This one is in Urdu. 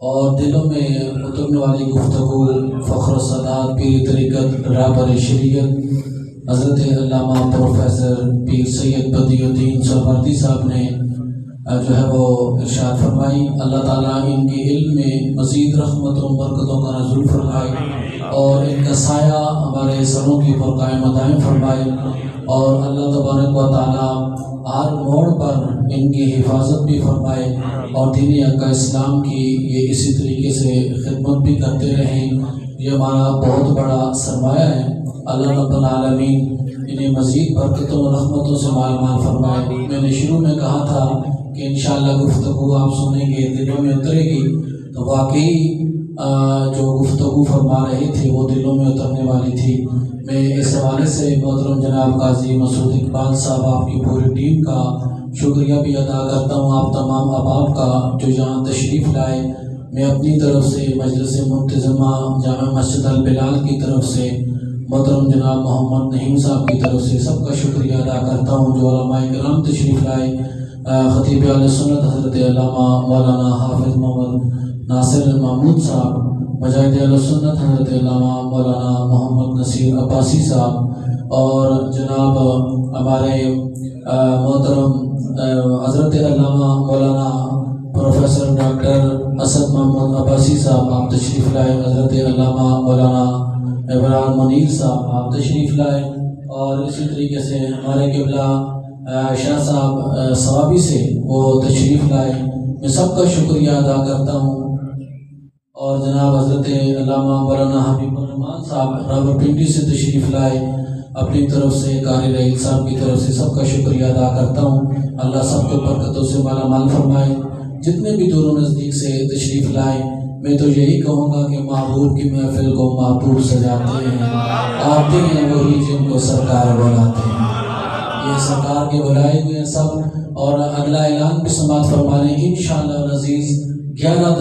اور دلوں میں اترنے والی گفتگو فخر و سعادت پیر طریقت رہبر شریعت حضرت علامہ پروفیسر پیر سید بدیع الدین سہروردی صاحب نے جو ہے وہ ارشاد فرمائی۔ اللہ تعالیٰ ان کے علم میں مزید رحمتوں و برکتوں کا نزول فرمائے اور ان کا سایہ ہمارے سروں کے اوپر قائم و دائم فرمائے، اور اللہ تبارک و تعالیٰ ہر موڑ پر ان کی حفاظت بھی فرمائے اور دین حق اسلام کی یہ اسی طریقے سے خدمت بھی کرتے رہیں۔ یہ ہمارا بہت بڑا سرمایہ ہے۔ اللہ رب العالمین انہیں مزید برکتوں و رحمتوں سے مال مال فرمائے۔ میں نے شروع میں کہا تھا کہ انشاءاللہ گفتگو آپ سنیں گے، دلوں میں اترے گی، تو واقعی جو گفتگو فرما رہے تھے وہ دلوں میں اترنے والی تھی۔ میں اس حوالے سے محترم جناب قاضی مسعود اقبال صاحب، آپ کی پوری ٹیم کا شکریہ بھی ادا کرتا ہوں، آپ تمام احباب کا جو یہاں تشریف لائے۔ میں اپنی طرف سے مجلس منتظمہ جامع مسجد البلال کی طرف سے، محترم جناب محمد نعیم صاحب کی طرف سے سب کا شکریہ ادا کرتا ہوں جو علماء کرام تشریف لائے۔ خطیب اہل سنت حضرت علامہ مولانا حافظ محمد ناصر محمود صاحب، مجاہد اہل سنت حضرت علامہ مولانا محمد نصیر عباسی صاحب، اور جناب ہمارے محترم حضرت علامہ مولانا پروفیسر ڈاکٹر اسد محمود عباسی صاحب، آپ تشریف لائے۔ حضرت علامہ مولانا ابراہیم منیر صاحب، آپ تشریف لائے، اور اسی طریقے سے ہمارے قبلہ شاہ صاحب ثوابی سے وہ تشریف لائے۔ میں سب کا شکریہ ادا کرتا ہوں، اور جناب حضرت علامہ مولانا حبیب الرحمان صاحب راولپنڈی سے تشریف لائے، اپنی طرف سے قاری رحیل صاحب کی طرف سے سب کا شکریہ ادا کرتا ہوں۔ اللہ سب کو برکتوں سے مالا مال فرمائے۔ جتنے بھی دور و نزدیک سے تشریف لائے، میں تو یہی کہوں گا کہ محبوب کی محفل کو محبوب سجاتے ہیں، آتے ہیں وہی جن کو سرکار بلاتے ہیں۔ یہ سرکار کے بلائے ہوئے ہیں سب، اور اگلا اعلان بھی سماعت فرما لیں انشاءاللہ العزیز 11